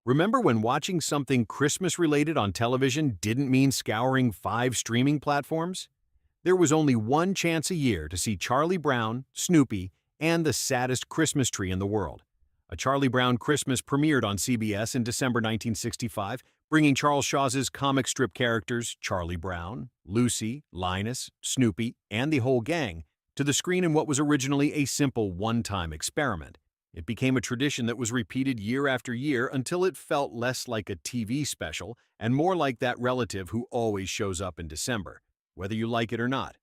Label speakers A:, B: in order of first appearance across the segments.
A: Remember when watching something Christmas-related on television didn't mean scouring 5 streaming platforms? There was only one chance a year to see Charlie Brown, Snoopy, and the saddest Christmas tree in the world. A Charlie Brown Christmas premiered on CBS in December 1965, bringing Charles Shaw's comic strip characters Charlie Brown, Lucy, Linus, Snoopy, and the whole gang to the screen in what was originally a simple one-time experiment. It became a tradition that was repeated year after year until it felt less like a TV special and more like that relative who always shows up in December, whether you like it or not.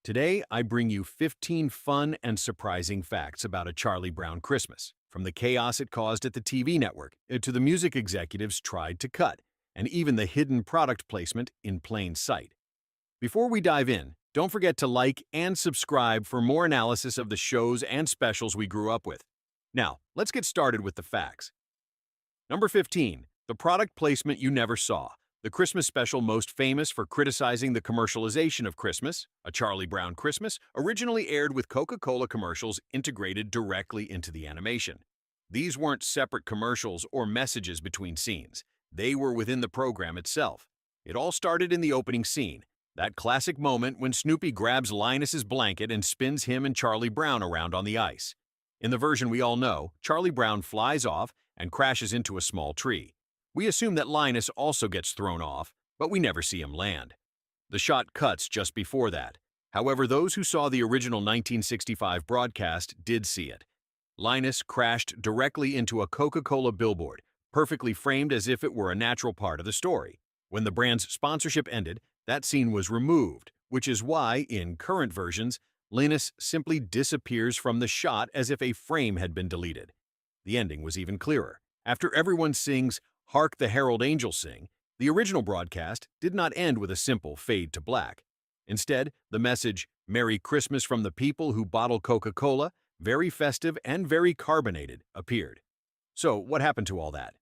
A: Today, I bring you 15 fun and surprising facts about A Charlie Brown Christmas, from the chaos it caused at the TV network to the music executives tried to cut, and even the hidden product placement in plain sight. Before we dive in, don't forget to like and subscribe for more analysis of the shows and specials we grew up with. Now, let's get started with the facts. Number 15. The product placement you never saw. The Christmas special most famous for criticizing the commercialization of Christmas, A Charlie Brown Christmas, originally aired with Coca-Cola commercials integrated directly into the animation. These weren't separate commercials or messages between scenes. They were within the program itself. It all started in the opening scene, that classic moment when Snoopy grabs Linus's blanket and spins him and Charlie Brown around on the ice. In the version we all know, Charlie Brown flies off and crashes into a small tree. We assume that Linus also gets thrown off, but we never see him land. The shot cuts just before that. However, those who saw the original 1965 broadcast did see it. Linus crashed directly into a Coca-Cola billboard, perfectly framed as if it were a natural part of the story. When the brand's sponsorship ended, that scene was removed, which is why, in current versions, Linus simply disappears from the shot as if a frame had been deleted. The ending was even clearer. After everyone sings "Hark the Herald Angels Sing," the original broadcast did not end with a simple fade to black. Instead, the message, "Merry Christmas from the people who bottle Coca-Cola, very festive and very carbonated," appeared. So, what happened to all that?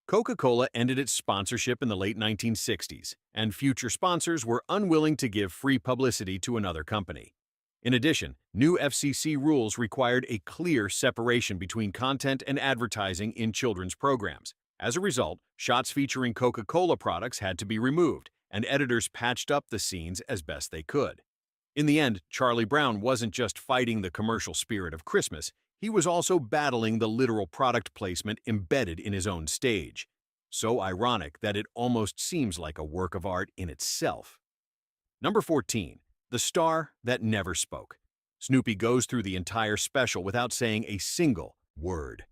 A: Coca-Cola ended its sponsorship in the late 1960s, and future sponsors were unwilling to give free publicity to another company. In addition, new FCC rules required a clear separation between content and advertising in children's programs. As a result, shots featuring Coca-Cola products had to be removed, and editors patched up the scenes as best they could. In the end, Charlie Brown wasn't just fighting the commercial spirit of Christmas, he was also battling the literal product placement embedded in his own stage. So ironic that it almost seems like a work of art in itself. Number 14. The star that never spoke. Snoopy goes through the entire special without saying a single word.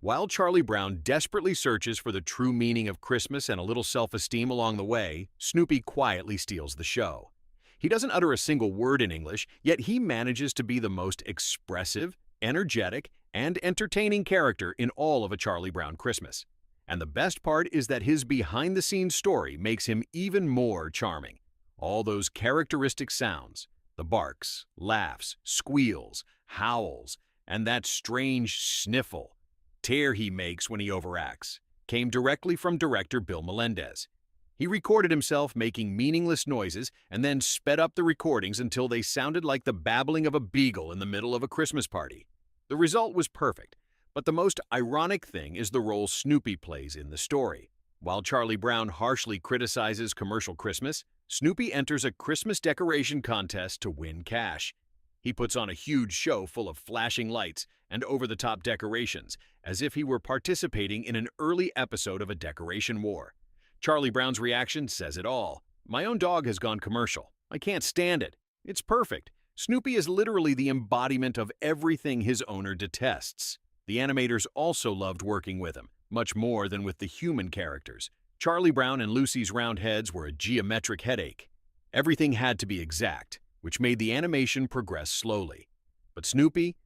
A: While Charlie Brown desperately searches for the true meaning of Christmas and a little self-esteem along the way, Snoopy quietly steals the show. He doesn't utter a single word in English, yet he manages to be the most expressive, energetic, and entertaining character in all of A Charlie Brown Christmas. And the best part is that his behind-the-scenes story makes him even more charming. All those characteristic sounds, the barks, laughs, squeals, howls, and that strange sniffle, tear he makes when he overacts, came directly from director Bill Melendez. He recorded himself making meaningless noises and then sped up the recordings until they sounded like the babbling of a beagle in the middle of a Christmas party. The result was perfect, but the most ironic thing is the role Snoopy plays in the story. While Charlie Brown harshly criticizes commercial Christmas, Snoopy enters a Christmas decoration contest to win cash. He puts on a huge show full of flashing lights and over-the-top decorations, as if he were participating in an early episode of a decoration war. Charlie Brown's reaction says it all. "My own dog has gone commercial. I can't stand it. It's perfect." Snoopy is literally the embodiment of everything his owner detests. The animators also loved working with him, much more than with the human characters. Charlie Brown and Lucy's round heads were a geometric headache. Everything had to be exact, which made the animation progress slowly. But Snoopy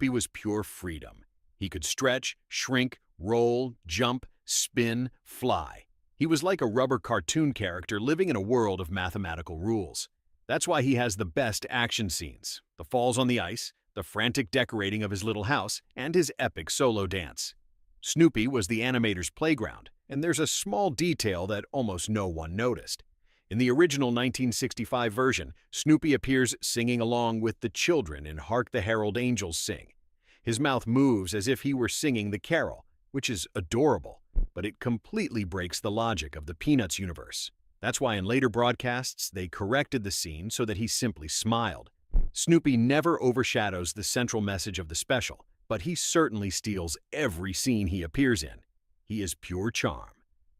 A: was pure freedom. He could stretch, shrink, roll, jump, spin, fly. He was like a rubber cartoon character living in a world of mathematical rules. That's why he has the best action scenes, the falls on the ice, the frantic decorating of his little house, and his epic solo dance. Snoopy was the animator's playground, and there's a small detail that almost no one noticed. In the original 1965 version, Snoopy appears singing along with the children in Hark the Herald Angels Sing. His mouth moves as if he were singing the carol, which is adorable. but it completely breaks the logic of the Peanuts universe. That's why in later broadcasts, they corrected the scene so that he simply smiled. Snoopy never overshadows the central message of the special, but he certainly steals every scene he appears in. He is pure charm,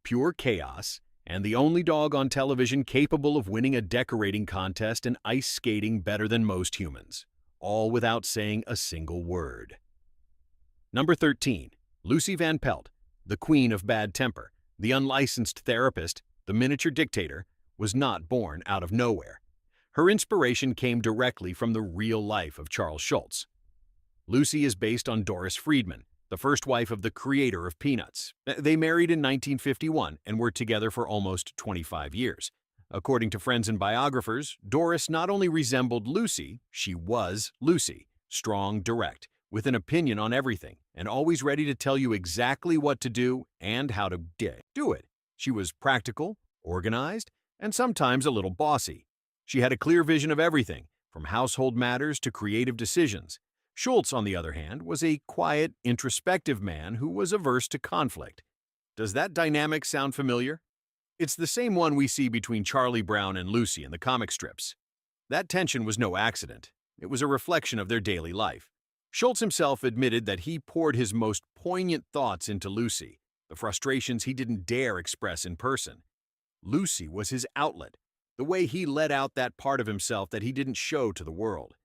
A: pure chaos, and the only dog on television capable of winning a decorating contest and ice skating better than most humans, all without saying a single word. Number 13. Lucy Van Pelt, the queen of bad temper, the unlicensed therapist, the miniature dictator, was not born out of nowhere. Her inspiration came directly from the real life of Charles Schulz. Lucy is based on Doris Friedman, the first wife of the creator of Peanuts. They married in 1951 and were together for almost 25 years. According to friends and biographers, Doris not only resembled Lucy, she was Lucy, strong, direct, with an opinion on everything, and always ready to tell you exactly what to do and how to do it. She was practical, organized, and sometimes a little bossy. She had a clear vision of everything, from household matters to creative decisions. Schulz, on the other hand, was a quiet, introspective man who was averse to conflict. Does that dynamic sound familiar? It's the same one we see between Charlie Brown and Lucy in the comic strips. That tension was no accident. It was a reflection of their daily life. Schulz himself admitted that he poured his most poignant thoughts into Lucy, the frustrations he didn't dare express in person. Lucy was his outlet, the way he let out that part of himself that he didn't show to the world.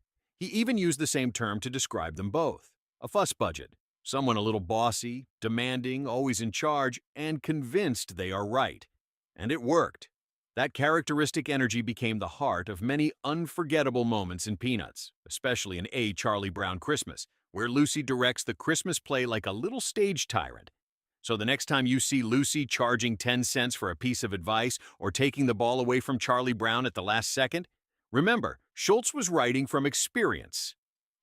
A: He even used the same term to describe them both: a fuss budget, someone a little bossy, demanding, always in charge, and convinced they are right. And it worked. That characteristic energy became the heart of many unforgettable moments in Peanuts, especially in A Charlie Brown Christmas, where Lucy directs the Christmas play like a little stage tyrant. So the next time you see Lucy charging 10 cents for a piece of advice or taking the ball away from Charlie Brown at the last second, remember, Schulz was writing from experience.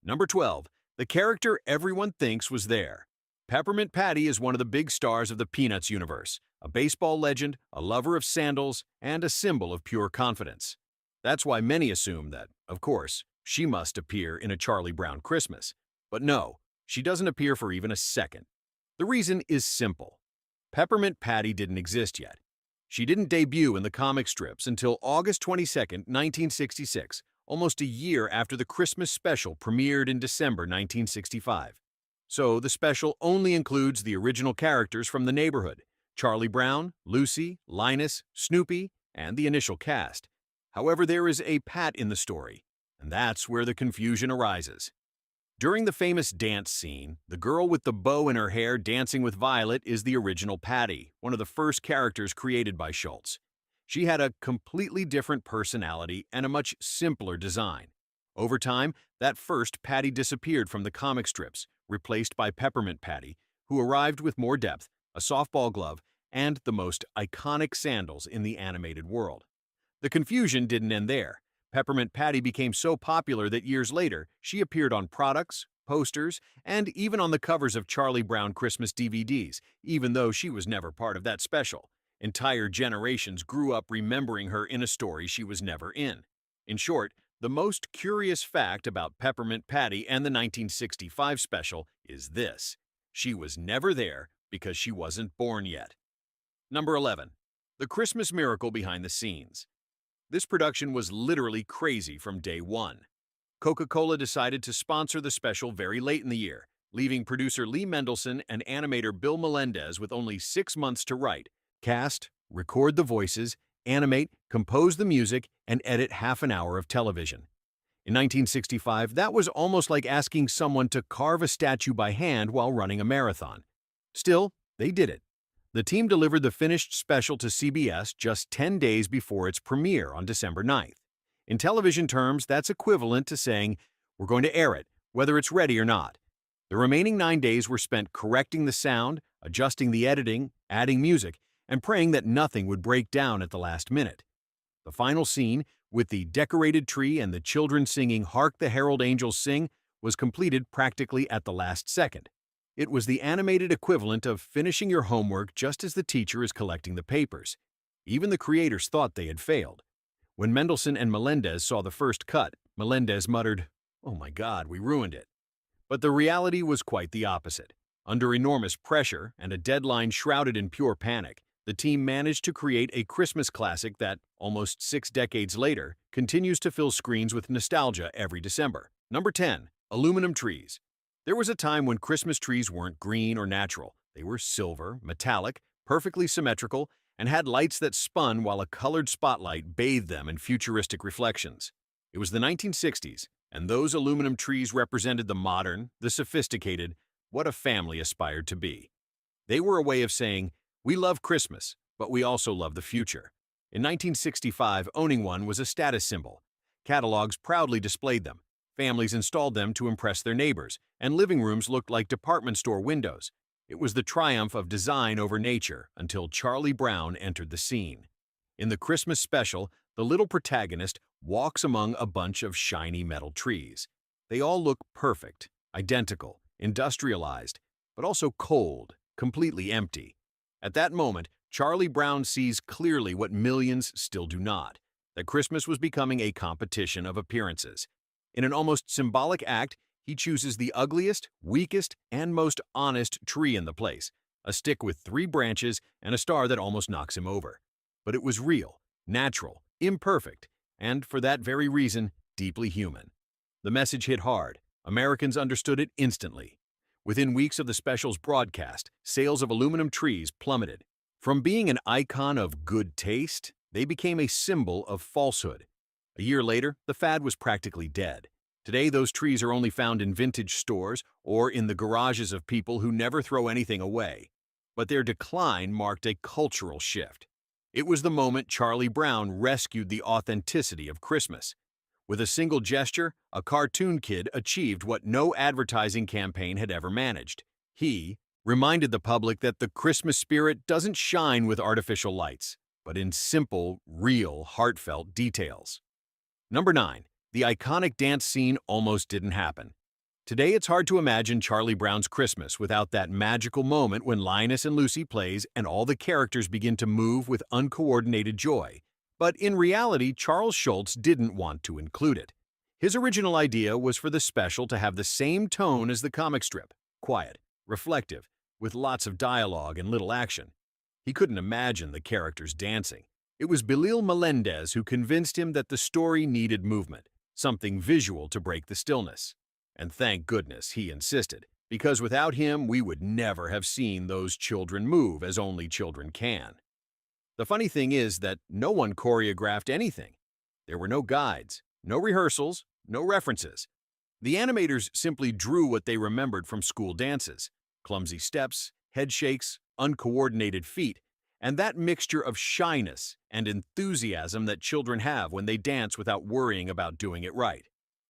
A: Number 12. The character everyone thinks was there. Peppermint Patty is one of the big stars of the Peanuts universe, a baseball legend, a lover of sandals, and a symbol of pure confidence. That's why many assume that, of course, she must appear in a Charlie Brown Christmas. But no, she doesn't appear for even a second. The reason is simple. Peppermint Patty didn't exist yet. She didn't debut in the comic strips until August 22, 1966, almost a year after the Christmas special premiered in December 1965. So the special only includes the original characters from the neighborhood: Charlie Brown, Lucy, Linus, Snoopy, and the initial cast. However, there is a Pat in the story, and that's where the confusion arises. During the famous dance scene, the girl with the bow in her hair dancing with Violet is the original Patty, one of the first characters created by Schulz. She had a completely different personality and a much simpler design. Over time, that first Patty disappeared from the comic strips, replaced by Peppermint Patty, who arrived with more depth, a softball glove, and the most iconic sandals in the animated world. The confusion didn't end there. Peppermint Patty became so popular that years later, she appeared on products, posters, and even on the covers of Charlie Brown Christmas DVDs, even though she was never part of that special. Entire generations grew up remembering her in a story she was never in. In short, the most curious fact about Peppermint Patty and the 1965 special is this: she was never there because she wasn't born yet. Number 11. The Christmas Miracle Behind the Scenes. This production was literally crazy from day one. Coca-Cola decided to sponsor the special very late in the year, leaving producer Lee Mendelson and animator Bill Melendez with only 6 months to write, cast, record the voices, animate, compose the music, and edit half an hour of television. In 1965, that was almost like asking someone to carve a statue by hand while running a marathon. Still, they did it. The team delivered the finished special to CBS just 10 days before its premiere on December 9th. In television terms, that's equivalent to saying, "We're going to air it, whether it's ready or not." The remaining 9 days were spent correcting the sound, adjusting the editing, adding music, and praying that nothing would break down at the last minute. The final scene, with the decorated tree and the children singing "Hark the Herald Angels Sing," was completed practically at the last second. It was the animated equivalent of finishing your homework just as the teacher is collecting the papers. Even the creators thought they had failed. When Mendelson and Melendez saw the first cut, Melendez muttered, "Oh my God, we ruined it." But the reality was quite the opposite. Under enormous pressure and a deadline shrouded in pure panic, the team managed to create a Christmas classic that, almost 6 decades later, continues to fill screens with nostalgia every December. Number 10. Aluminum trees. There was a time when Christmas trees weren't green or natural. They were silver, metallic, perfectly symmetrical, and had lights that spun while a colored spotlight bathed them in futuristic reflections. It was the 1960s, and those aluminum trees represented the modern, the sophisticated, what a family aspired to be. They were a way of saying, we love Christmas, but we also love the future. In 1965, owning one was a status symbol. Catalogs proudly displayed them. Families installed them to impress their neighbors, and living rooms looked like department store windows. It was the triumph of design over nature until Charlie Brown entered the scene. In the Christmas special, the little protagonist walks among a bunch of shiny metal trees. They all look perfect, identical, industrialized, but also cold, completely empty. At that moment, Charlie Brown sees clearly what millions still do not, that Christmas was becoming a competition of appearances. In an almost symbolic act, he chooses the ugliest, weakest, and most honest tree in the place, a stick with 3 branches and a star that almost knocks him over. But it was real, natural, imperfect, and for that very reason, deeply human. The message hit hard. Americans understood it instantly. Within weeks of the special's broadcast, sales of aluminum trees plummeted. From being an icon of good taste, they became a symbol of falsehood. A year later, the fad was practically dead. Today, those trees are only found in vintage stores or in the garages of people who never throw anything away. But their decline marked a cultural shift. It was the moment Charlie Brown rescued the authenticity of Christmas. With a single gesture, a cartoon kid achieved what no advertising campaign had ever managed. He reminded the public that the Christmas spirit doesn't shine with artificial lights, but in simple, real, heartfelt details. Number 9. The iconic dance scene almost didn't happen. Today, it's hard to imagine Charlie Brown's Christmas without that magical moment when Linus and Lucy plays and all the characters begin to move with uncoordinated joy. But in reality, Charles Schulz didn't want to include it. His original idea was for the special to have the same tone as the comic strip, quiet, reflective, with lots of dialogue and little action. He couldn't imagine the characters dancing. It was Belil Melendez who convinced him that the story needed movement, something visual to break the stillness. And thank goodness he insisted, because without him we would never have seen those children move as only children can. The funny thing is that no one choreographed anything. There were no guides, no rehearsals, no references. The animators simply drew what they remembered from school dances: clumsy steps, head shakes, uncoordinated feet, and that mixture of shyness and enthusiasm that children have when they dance without worrying about doing it right.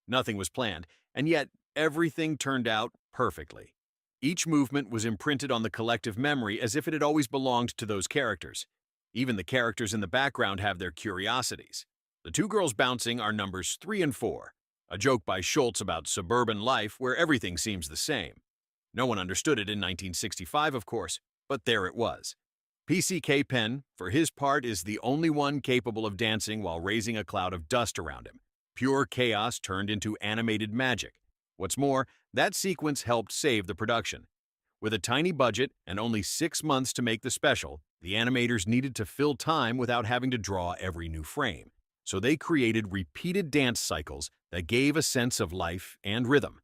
A: Nothing was planned, and yet everything turned out perfectly. Each movement was imprinted on the collective memory as if it had always belonged to those characters. Even the characters in the background have their curiosities. The 2 girls bouncing are numbers 3 and 4, a joke by Schulz about suburban life where everything seems the same. No one understood it in 1965, of course, but there it was. PCK Penn, for his part, is the only one capable of dancing while raising a cloud of dust around him. Pure chaos turned into animated magic. What's more, that sequence helped save the production. With a tiny budget and only 6 months to make the special, the animators needed to fill time without having to draw every new frame. So they created repeated dance cycles that gave a sense of life and rhythm.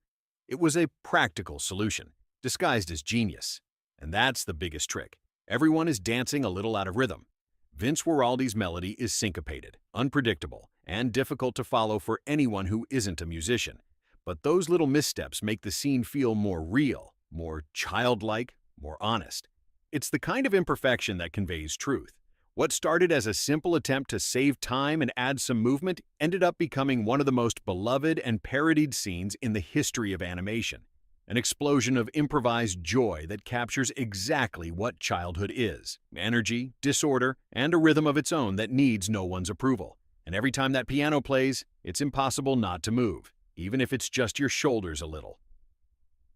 A: It was a practical solution, disguised as genius. And that's the biggest trick. Everyone is dancing a little out of rhythm. Vince Guaraldi's melody is syncopated, unpredictable, and difficult to follow for anyone who isn't a musician. But those little missteps make the scene feel more real, more childlike, more honest. It's the kind of imperfection that conveys truth. What started as a simple attempt to save time and add some movement ended up becoming one of the most beloved and parodied scenes in the history of animation. An explosion of improvised joy that captures exactly what childhood is: energy, disorder, and a rhythm of its own that needs no one's approval. And every time that piano plays, it's impossible not to move, even if it's just your shoulders a little.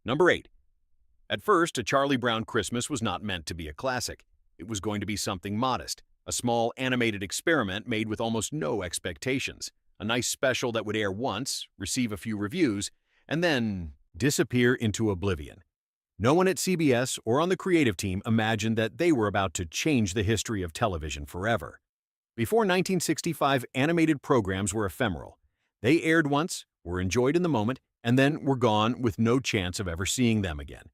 A: Number 8. At first, A Charlie Brown Christmas was not meant to be a classic. It was going to be something modest, a small animated experiment made with almost no expectations, a nice special that would air once, receive a few reviews, and then disappear into oblivion. No one at CBS or on the creative team imagined that they were about to change the history of television forever. Before 1965, animated programs were ephemeral. They aired once, were enjoyed in the moment, and then were gone with no chance of ever seeing them again.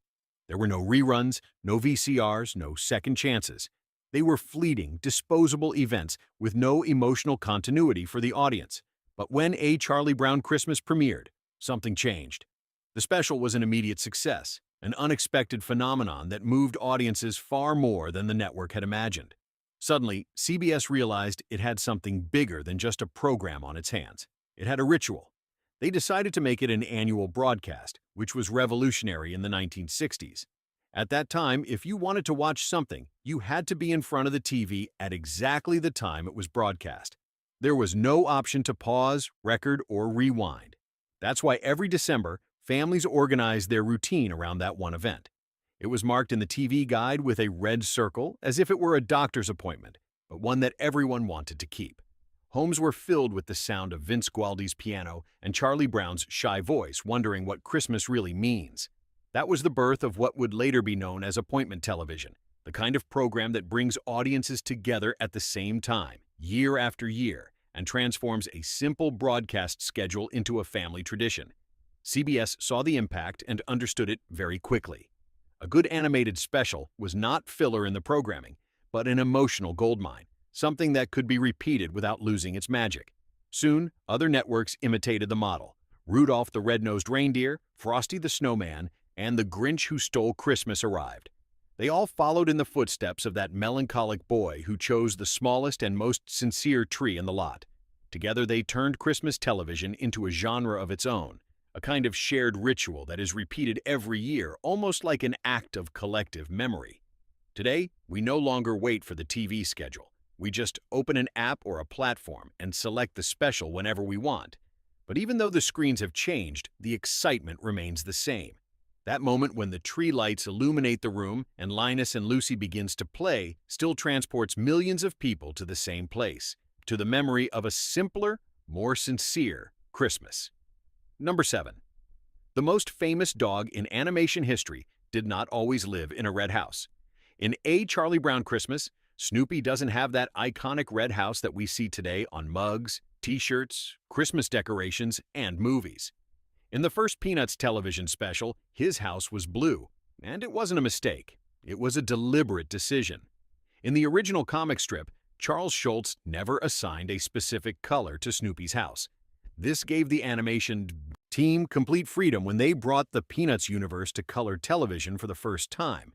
A: There were no reruns, no VCRs, no second chances. They were fleeting, disposable events with no emotional continuity for the audience. But when A Charlie Brown Christmas premiered, something changed. The special was an immediate success, an unexpected phenomenon that moved audiences far more than the network had imagined. Suddenly, CBS realized it had something bigger than just a program on its hands. It had a ritual. They decided to make it an annual broadcast, which was revolutionary in the 1960s. At that time, if you wanted to watch something, you had to be in front of the TV at exactly the time it was broadcast. There was no option to pause, record, or rewind. That's why every December, families organized their routine around that one event. It was marked in the TV guide with a red circle, as if it were a doctor's appointment, but one that everyone wanted to keep. Homes were filled with the sound of Vince Gualdi's piano and Charlie Brown's shy voice, wondering what Christmas really means. That was the birth of what would later be known as appointment television, the kind of program that brings audiences together at the same time, year after year, and transforms a simple broadcast schedule into a family tradition. CBS saw the impact and understood it very quickly. A good animated special was not filler in the programming, but an emotional goldmine, something that could be repeated without losing its magic. Soon, other networks imitated the model. Rudolph the Red-Nosed Reindeer, Frosty the Snowman, and The Grinch Who Stole Christmas arrived. They all followed in the footsteps of that melancholic boy who chose the smallest and most sincere tree in the lot. Together they turned Christmas television into a genre of its own, a kind of shared ritual that is repeated every year, almost like an act of collective memory. Today, we no longer wait for the TV schedule. We just open an app or a platform and select the special whenever we want. But even though the screens have changed, the excitement remains the same. That moment when the tree lights illuminate the room and Linus and Lucy begins to play still transports millions of people to the same place, to the memory of a simpler, more sincere Christmas. Number 7. The most famous dog in animation history did not always live in a red house. In A Charlie Brown Christmas, Snoopy doesn't have that iconic red house that we see today on mugs, t-shirts, Christmas decorations, and movies. In the first Peanuts television special, his house was blue, and it wasn't a mistake. It was a deliberate decision. In the original comic strip, Charles Schulz never assigned a specific color to Snoopy's house. This gave the animation team complete freedom when they brought the Peanuts universe to color television for the first time.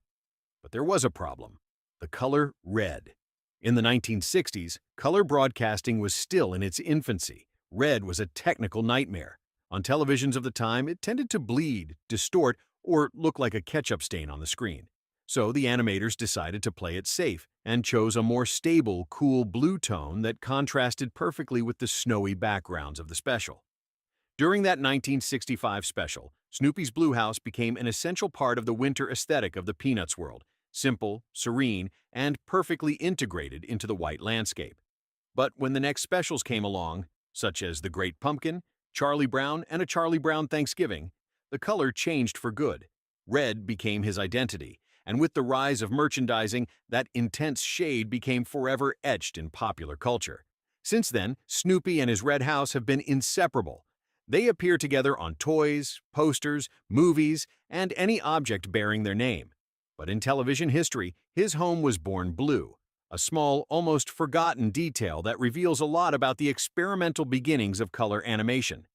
A: But there was a problem: the color red. In the 1960s, color broadcasting was still in its infancy. Red was a technical nightmare. On televisions of the time, it tended to bleed, distort, or look like a ketchup stain on the screen. So the animators decided to play it safe and chose a more stable, cool blue tone that contrasted perfectly with the snowy backgrounds of the special. During that 1965 special, Snoopy's blue house became an essential part of the winter aesthetic of the Peanuts world, simple, serene, and perfectly integrated into the white landscape. But when the next specials came along, such as The Great Pumpkin, Charlie Brown, and A Charlie Brown Thanksgiving, the color changed for good. Red became his identity, and with the rise of merchandising, that intense shade became forever etched in popular culture. Since then, Snoopy and his red house have been inseparable. They appear together on toys, posters, movies, and any object bearing their name. But in television history, his home was born blue, a small, almost forgotten detail that reveals a lot about the experimental beginnings of color animation.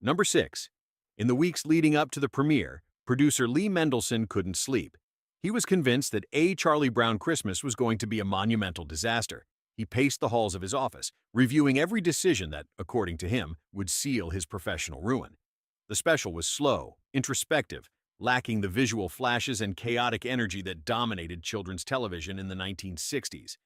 A: Number 6. In the weeks leading up to the premiere, producer Lee Mendelson couldn't sleep. He was convinced that A Charlie Brown Christmas was going to be a monumental disaster. He paced the halls of his office, reviewing every decision that, according to him, would seal his professional ruin. The special was slow, introspective, lacking the visual flashes and chaotic energy that dominated children's television in the 1960s.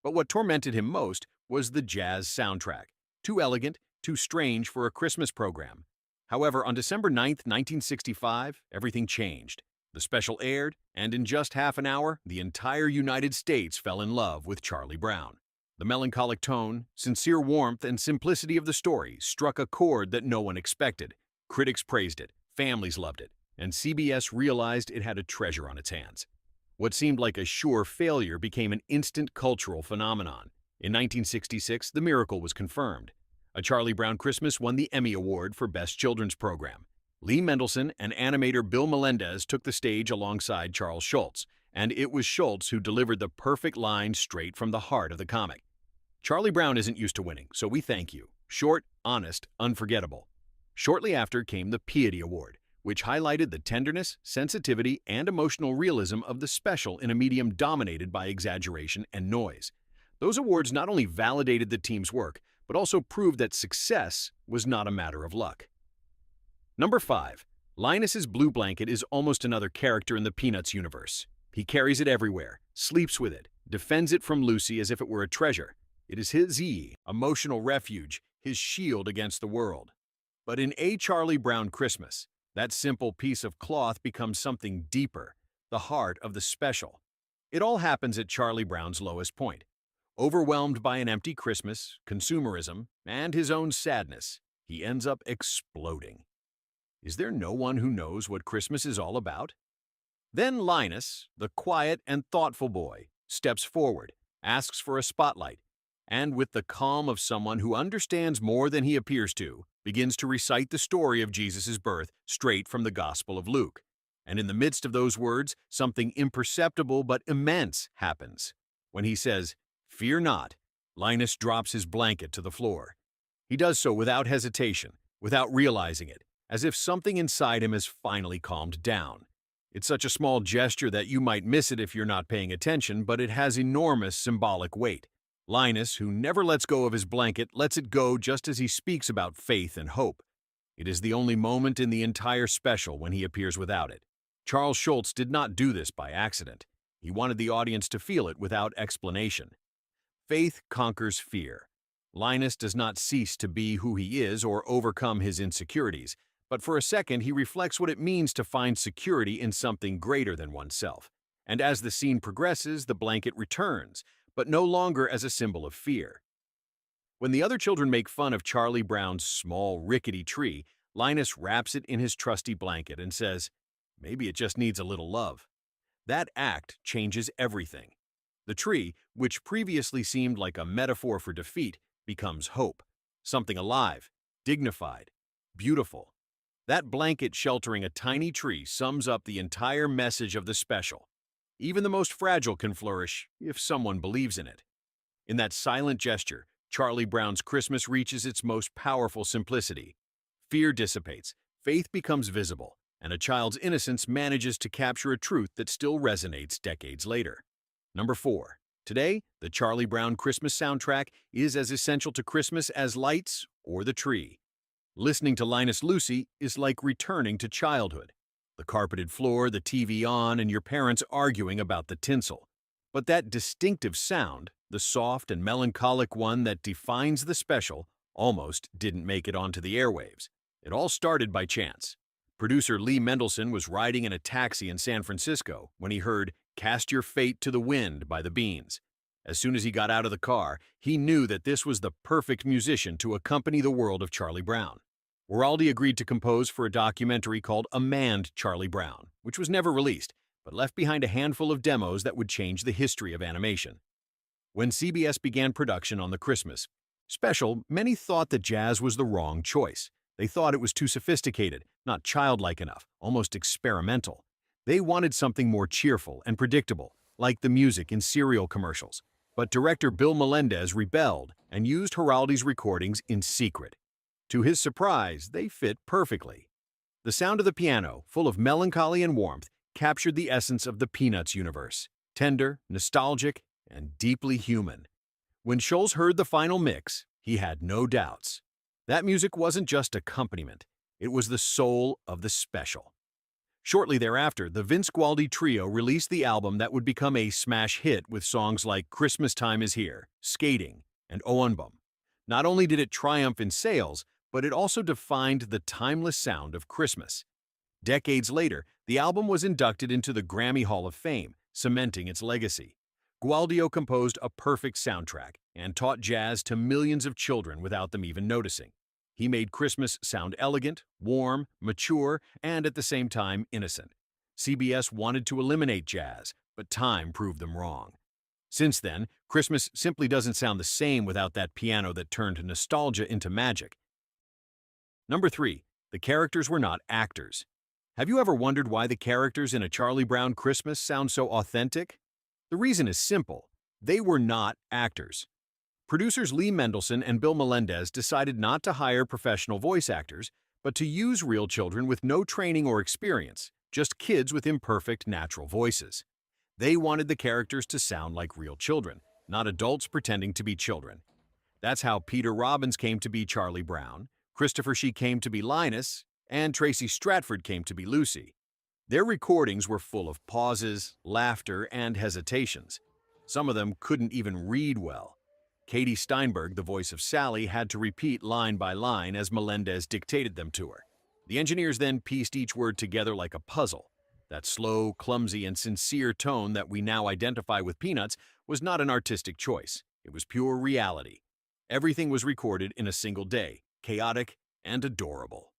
A: But what tormented him most was the jazz soundtrack, too elegant, too strange for a Christmas program. However, on December 9, 1965, everything changed. The special aired, and in just half an hour, the entire United States fell in love with Charlie Brown. The melancholic tone, sincere warmth, and simplicity of the story struck a chord that no one expected. Critics praised it, families loved it, and CBS realized it had a treasure on its hands. What seemed like a sure failure became an instant cultural phenomenon. In 1966, the miracle was confirmed. A Charlie Brown Christmas won the Emmy Award for Best Children's Program. Lee Mendelson and animator Bill Melendez took the stage alongside Charles Schulz, and it was Schulz who delivered the perfect line straight from the heart of the comic. Charlie Brown isn't used to winning, so we thank you. Short, honest, unforgettable. Shortly after came the Peabody Award, which highlighted the tenderness, sensitivity, and emotional realism of the special in a medium dominated by exaggeration and noise. Those awards not only validated the team's work, but also proved that success was not a matter of luck. Number 5. Linus's blue blanket is almost another character in the Peanuts universe. He carries it everywhere, sleeps with it, defends it from Lucy as if it were a treasure. It is his emotional refuge, his shield against the world. But in A Charlie Brown Christmas, that simple piece of cloth becomes something deeper, the heart of the special. It all happens at Charlie Brown's lowest point. Overwhelmed by an empty Christmas, consumerism, and his own sadness, he ends up exploding. Is there no one who knows what Christmas is all about? Then Linus, the quiet and thoughtful boy, steps forward, asks for a spotlight, and with the calm of someone who understands more than he appears to, begins to recite the story of Jesus' birth straight from the Gospel of Luke. And in the midst of those words, something imperceptible but immense happens. When he says, "Fear not," Linus drops his blanket to the floor. He does so without hesitation, without realizing it, as if something inside him has finally calmed down. It's such a small gesture that you might miss it if you're not paying attention, but it has enormous symbolic weight. Linus, who never lets go of his blanket, lets it go just as he speaks about faith and hope. It is the only moment in the entire special when he appears without it. Charles Schulz did not do this by accident. He wanted the audience to feel it without explanation. Faith conquers fear. Linus does not cease to be who he is or overcome his insecurities, but for a second he reflects what it means to find security in something greater than oneself. And as the scene progresses, the blanket returns, but no longer as a symbol of fear. When the other children make fun of Charlie Brown's small, rickety tree, Linus wraps it in his trusty blanket and says, "Maybe it just needs a little love." That act changes everything. The tree, which previously seemed like a metaphor for defeat, becomes hope, something alive, dignified, beautiful. That blanket sheltering a tiny tree sums up the entire message of the special. Even the most fragile can flourish if someone believes in it. In that silent gesture, Charlie Brown's Christmas reaches its most powerful simplicity. Fear dissipates, faith becomes visible, and a child's innocence manages to capture a truth that still resonates decades later. Number 4. Today, the Charlie Brown Christmas soundtrack is as essential to Christmas as lights or the tree. Listening to Linus Lucy is like returning to childhood. The carpeted floor, the TV on, and your parents arguing about the tinsel. But that distinctive sound, the soft and melancholic one that defines the special, almost didn't make it onto the airwaves. It all started by chance. Producer Lee Mendelson was riding in a taxi in San Francisco when he heard "Cast Your Fate to the Wind" by the Beans. As soon as he got out of the car, he knew that this was the perfect musician to accompany the world of Charlie Brown. Guaraldi agreed to compose for a documentary called A Manned Charlie Brown, which was never released, but left behind a handful of demos that would change the history of animation. When CBS began production on the Christmas special, many thought that jazz was the wrong choice. They thought it was too sophisticated, not childlike enough, almost experimental. They wanted something more cheerful and predictable, like the music in cereal commercials. But director Bill Melendez rebelled and used Guaraldi's recordings in secret. To his surprise, they fit perfectly. The sound of the piano, full of melancholy and warmth, captured the essence of the Peanuts universe, tender, nostalgic, and deeply human. When Schulz heard the final mix, he had no doubts. That music wasn't just accompaniment, it was the soul of the special. Shortly thereafter, the Vince Guaraldi Trio released the album that would become a smash hit with songs like "Christmas Time Is Here," "Skating," and "Ounbum." Not only did it triumph in sales, but it also defined the timeless sound of Christmas. Decades later, the album was inducted into the Grammy Hall of Fame, cementing its legacy. Gualdio composed a perfect soundtrack and taught jazz to millions of children without them even noticing. He made Christmas sound elegant, warm, mature, and at the same time innocent. CBS wanted to eliminate jazz, but time proved them wrong. Since then, Christmas simply doesn't sound the same without that piano that turned nostalgia into magic. Number 3. The characters were not actors. Have you ever wondered why the characters in A Charlie Brown Christmas sound so authentic? The reason is simple. They were not actors. Producers Lee Mendelson and Bill Melendez decided not to hire professional voice actors, but to use real children with no training or experience, just kids with imperfect, natural voices. They wanted the characters to sound like real children, not adults pretending to be children. That's how Peter Robbins came to be Charlie Brown, Christopher Shee came to be Linus, and Tracy Stratford came to be Lucy. Their recordings were full of pauses, laughter, and hesitations. Some of them couldn't even read well. Katie Steinberg, the voice of Sally, had to repeat line by line as Melendez dictated them to her. The engineers then pieced each word together like a puzzle. That slow, clumsy, and sincere tone that we now identify with Peanuts was not an artistic choice. It was pure reality. Everything was recorded in a single day, chaotic and adorable.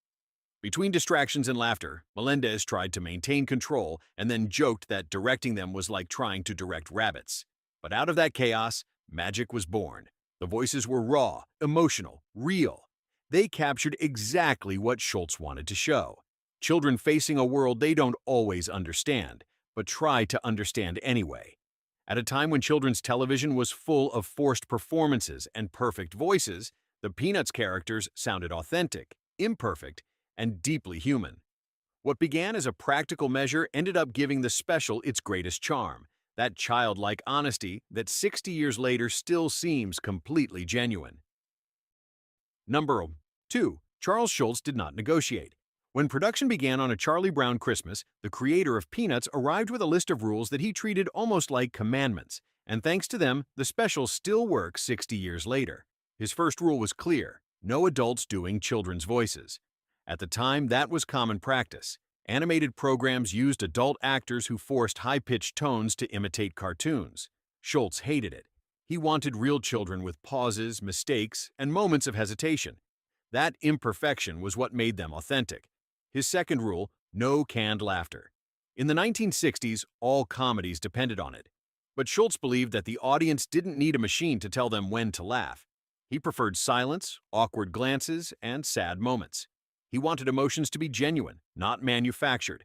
A: Between distractions and laughter, Melendez tried to maintain control and then joked that directing them was like trying to direct rabbits. But out of that chaos, magic was born. The voices were raw, emotional, real. They captured exactly what Schultz wanted to show. Children facing a world they don't always understand, but try to understand anyway. At a time when children's television was full of forced performances and perfect voices, the Peanuts characters sounded authentic, imperfect, and deeply human. What began as a practical measure ended up giving the special its greatest charm, that childlike honesty that 60 years later still seems completely genuine. Number 2. Charles Schultz did not negotiate. When production began on A Charlie Brown Christmas, the creator of Peanuts arrived with a list of rules that he treated almost like commandments, and thanks to them, the special still works 60 years later. His first rule was clear: no adults doing children's voices. At the time, that was common practice. Animated programs used adult actors who forced high-pitched tones to imitate cartoons. Schultz hated it. He wanted real children with pauses, mistakes, and moments of hesitation. That imperfection was what made them authentic. His second rule: no canned laughter. In the 1960s, all comedies depended on it. But Schultz believed that the audience didn't need a machine to tell them when to laugh. He preferred silence, awkward glances, and sad moments. He wanted emotions to be genuine, not manufactured.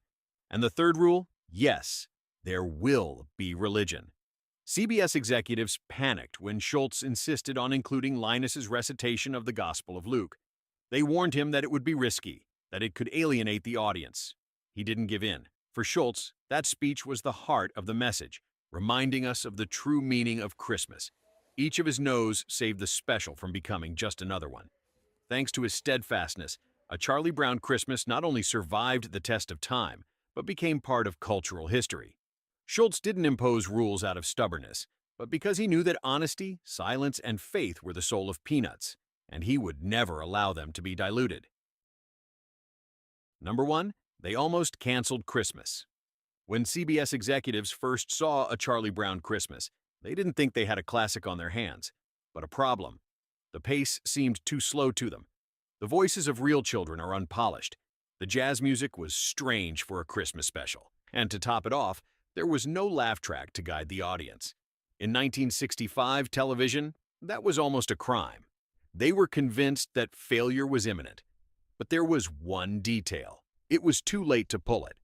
A: And the third rule: yes, there will be religion. CBS executives panicked when Schultz insisted on including Linus's recitation of the Gospel of Luke. They warned him that it would be risky, that it could alienate the audience. He didn't give in. For Schultz, that speech was the heart of the message, reminding us of the true meaning of Christmas. Each of his no's saved the special from becoming just another one. Thanks to his steadfastness, A Charlie Brown Christmas not only survived the test of time, but became part of cultural history. Schultz didn't impose rules out of stubbornness, but because he knew that honesty, silence, and faith were the soul of Peanuts, and he would never allow them to be diluted. Number 1. They almost canceled Christmas. When CBS executives first saw A Charlie Brown Christmas, they didn't think they had a classic on their hands, but a problem. The pace seemed too slow to them. The voices of real children are unpolished. The jazz music was strange for a Christmas special. And to top it off, there was no laugh track to guide the audience. In 1965 television, that was almost a crime. They were convinced that failure was imminent. But there was one detail. It was too late to pull it.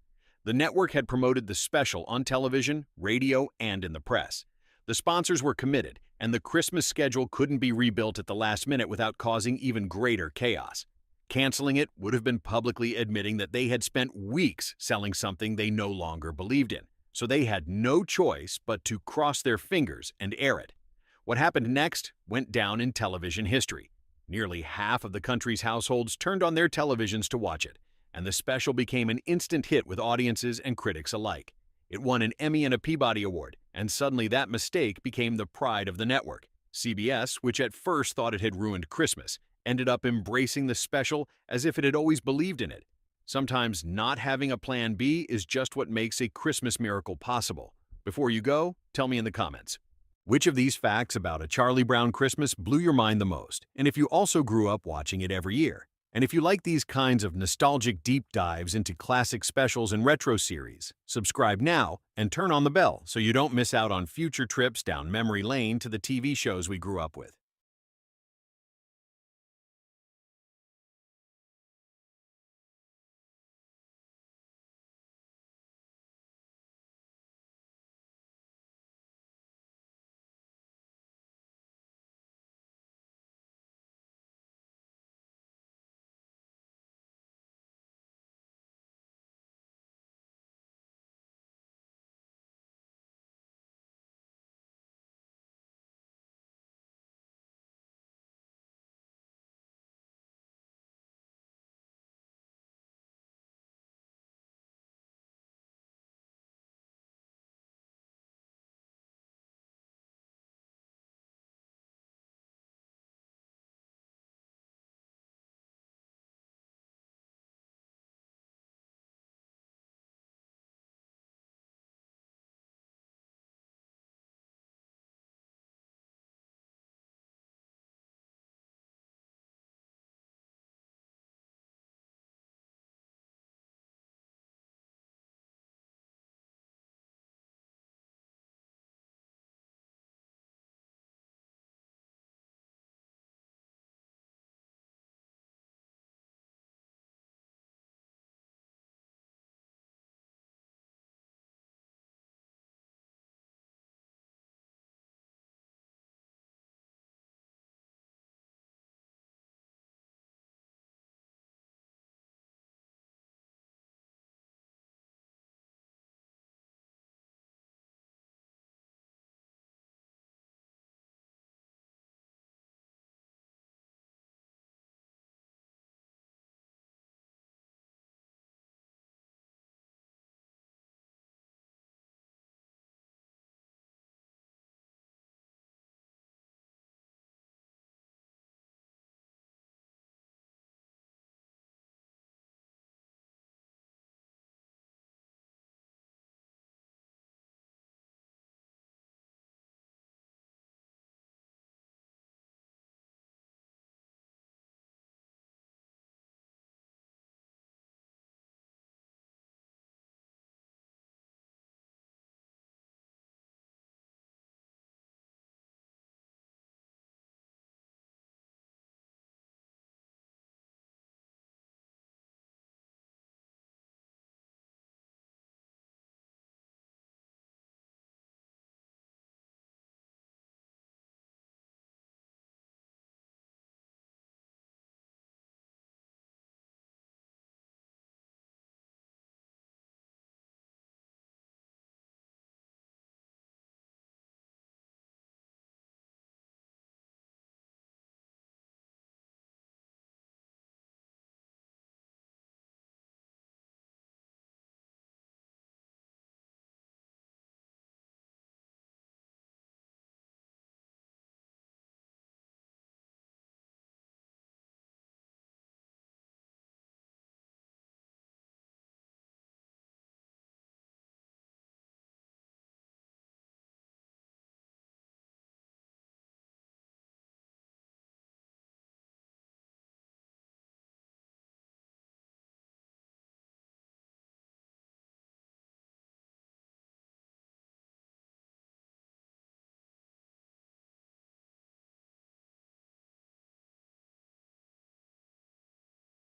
A: The network had promoted the special on television, radio, and in the press. The sponsors were committed, and the Christmas schedule couldn't be rebuilt at the last minute without causing even greater chaos. Canceling it would have been publicly admitting that they had spent weeks selling something they no longer believed in, so they had no choice but to cross their fingers and air it. What happened next went down in television history. Nearly half of the country's households turned on their televisions to watch it, and the special became an instant hit with audiences and critics alike. It won an Emmy and a Peabody Award, and suddenly that mistake became the pride of the network. CBS, which at first thought it had ruined Christmas, ended up embracing the special as if it had always believed in it. Sometimes not having a plan B is just what makes a Christmas miracle possible. Before you go, tell me in the comments, Which of these facts about A Charlie Brown Christmas blew your mind the most? And if you also grew up watching it every year? And if you like these kinds of nostalgic deep dives into classic specials and retro series, subscribe now and turn on the bell so you don't miss out on future trips down memory lane to the TV shows we grew up with.